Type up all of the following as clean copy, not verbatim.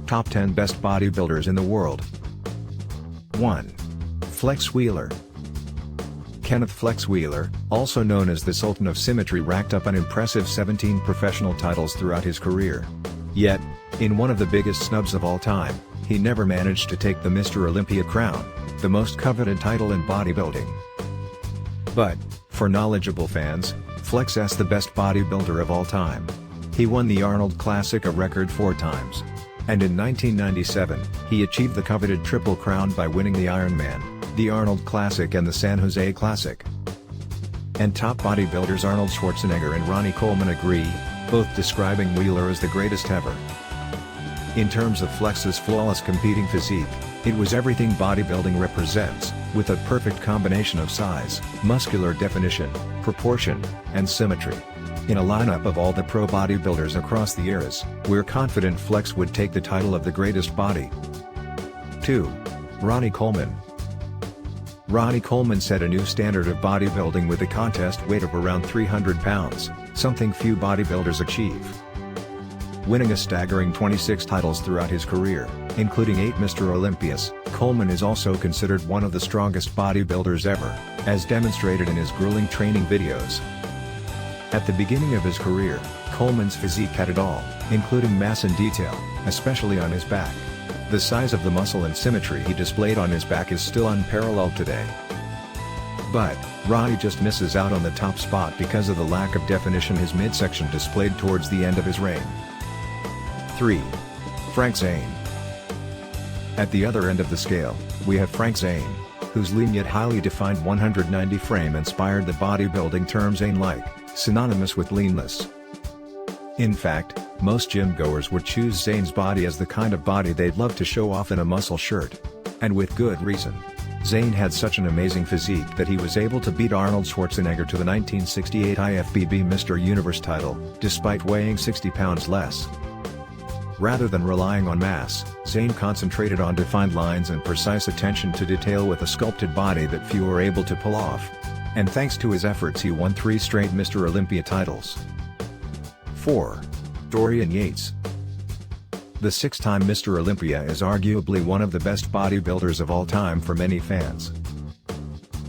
Top 10 Best Bodybuilders in the World. 1. Flex Wheeler. Kenneth Flex Wheeler, also known as the Sultan of Symmetry, racked up an impressive 17 professional titles throughout his career. Yet, in one of the biggest snubs of all time, he never managed to take the Mr. Olympia crown, the most coveted title in bodybuilding. But, for knowledgeable fans, Flex is the best bodybuilder of all time. He won the Arnold Classic a record 4 times. And in 1997, he achieved the coveted Triple Crown by winning the Ironman, the Arnold Classic and the San Jose Classic. And top bodybuilders Arnold Schwarzenegger and Ronnie Coleman agree, both describing Wheeler as the greatest ever. In terms of Flex's flawless competing physique, it was everything bodybuilding represents, with a perfect combination of size, muscular definition, proportion, and symmetry. In a lineup of all the pro bodybuilders across the eras, we're confident Flex would take the title of the greatest body. 2. Ronnie Coleman. Ronnie Coleman set a new standard of bodybuilding with a contest weight of around 300 pounds, something few bodybuilders achieve. Winning a staggering 26 titles throughout his career, including 8 Mr. Olympias, Coleman is also considered one of the strongest bodybuilders ever, as demonstrated in his grueling training videos. At the beginning of his career, Coleman's physique had it all, including mass and detail, especially on his back. The size of the muscle and symmetry he displayed on his back is still unparalleled today. But, Ronnie just misses out on the top spot because of the lack of definition his midsection displayed towards the end of his reign. 3. Frank Zane. At the other end of the scale, we have Frank Zane, whose lean yet highly defined 190 frame inspired the bodybuilding term Zane-like, synonymous with leanness. In fact, most gym goers would choose Zane's body as the kind of body they'd love to show off in a muscle shirt. And with good reason. Zane had such an amazing physique that he was able to beat Arnold Schwarzenegger to the 1968 IFBB Mr. Universe title, despite weighing 60 pounds less. Rather than relying on mass, Zane concentrated on defined lines and precise attention to detail with a sculpted body that few are able to pull off. And thanks to his efforts he won 3 straight Mr. Olympia titles. 4. Dorian Yates. The 6-time Mr. Olympia is arguably one of the best bodybuilders of all time for many fans.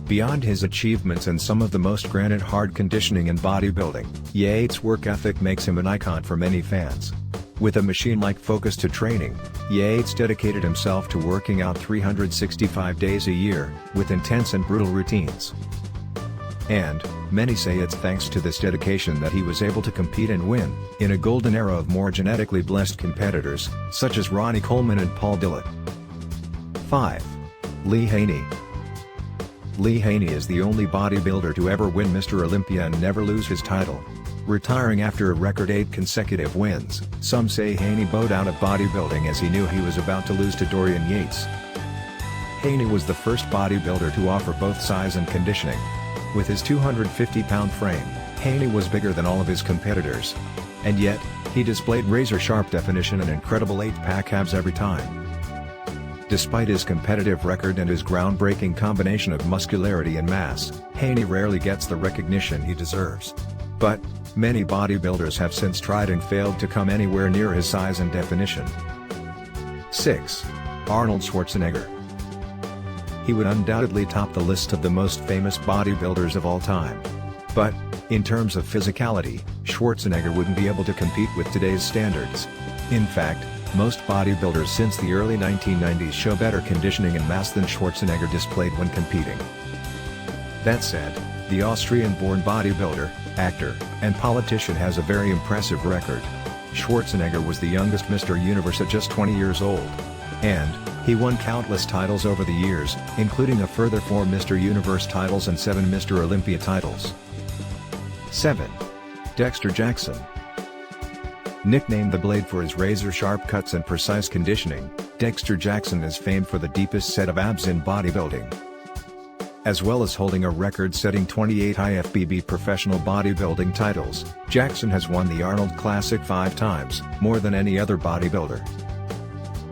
Beyond his achievements and some of the most granted hard conditioning in bodybuilding, Yates' work ethic makes him an icon for many fans. With a machine-like focus to training, Yates dedicated himself to working out 365 days a year, with intense and brutal routines. And, many say it's thanks to this dedication that he was able to compete and win, in a golden era of more genetically blessed competitors, such as Ronnie Coleman and Paul Dillett. 5. Lee Haney. Lee Haney is the only bodybuilder to ever win Mr. Olympia and never lose his title. Retiring after a record 8 consecutive wins, some say Haney bowed out of bodybuilding as he knew he was about to lose to Dorian Yates. Haney was the first bodybuilder to offer both size and conditioning. With his 250-pound frame, Haney was bigger than all of his competitors. And yet, he displayed razor-sharp definition and incredible 8-pack abs every time. Despite his competitive record and his groundbreaking combination of muscularity and mass, Haney rarely gets the recognition he deserves. But, many bodybuilders have since tried and failed to come anywhere near his size and definition. 6. Arnold Schwarzenegger. He would undoubtedly top the list of the most famous bodybuilders of all time. But, in terms of physicality, Schwarzenegger wouldn't be able to compete with today's standards. In fact, most bodybuilders since the early 1990s show better conditioning and mass than Schwarzenegger displayed when competing. That said, the Austrian-born bodybuilder, actor, and politician has a very impressive record. Schwarzenegger was the youngest Mr. Universe at just 20 years old. And, he won countless titles over the years, including a further 4 Mr. Universe titles and 7 Mr. Olympia titles. 7. Dexter Jackson. Nicknamed the Blade for his razor-sharp cuts and precise conditioning, Dexter Jackson is famed for the deepest set of abs in bodybuilding. As well as holding a record-setting 28 IFBB professional bodybuilding titles, Jackson has won the Arnold Classic 5 times, more than any other bodybuilder.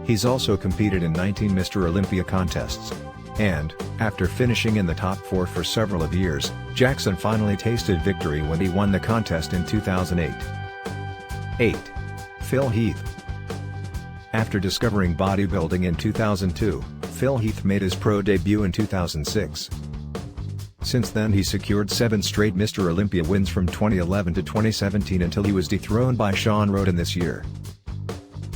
He's also competed in 19 Mr. Olympia contests. And, after finishing in the top 4 for several of years, Jackson finally tasted victory when he won the contest in 2008. 8. Phil Heath. After discovering bodybuilding in 2002, Phil Heath made his pro debut in 2006. Since then he secured 7 straight Mr. Olympia wins from 2011 to 2017 until he was dethroned by Sean Roden this year.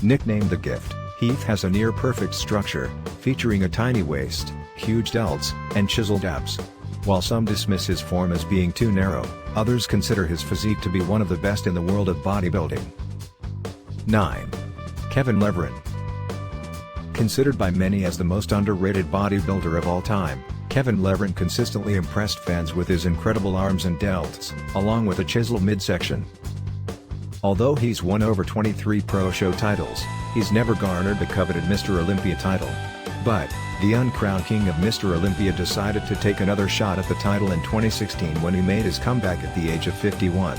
Nicknamed The Gift, Heath has a near-perfect structure, featuring a tiny waist, huge delts, and chiseled abs. While some dismiss his form as being too narrow, others consider his physique to be one of the best in the world of bodybuilding. 9. Kevin Leveren. Considered by many as the most underrated bodybuilder of all time, Kevin Leveren consistently impressed fans with his incredible arms and delts, along with a chiseled midsection. Although he's won over 23 pro show titles, he's never garnered the coveted Mr. Olympia title. But, the uncrowned king of Mr. Olympia decided to take another shot at the title in 2016 when he made his comeback at the age of 51.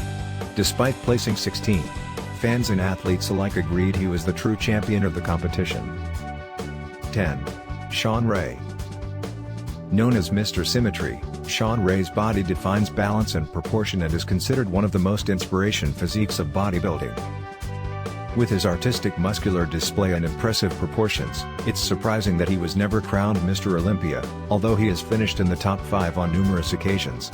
Despite placing 16th, fans and athletes alike agreed he was the true champion of the competition. 10. Shawn Ray. Known as Mr. Symmetry, Shawn Ray's body defines balance and proportion and is considered one of the most inspiration physiques of bodybuilding. With his artistic muscular display and impressive proportions, it's surprising that he was never crowned Mr. Olympia, although he has finished in the top 5 on numerous occasions.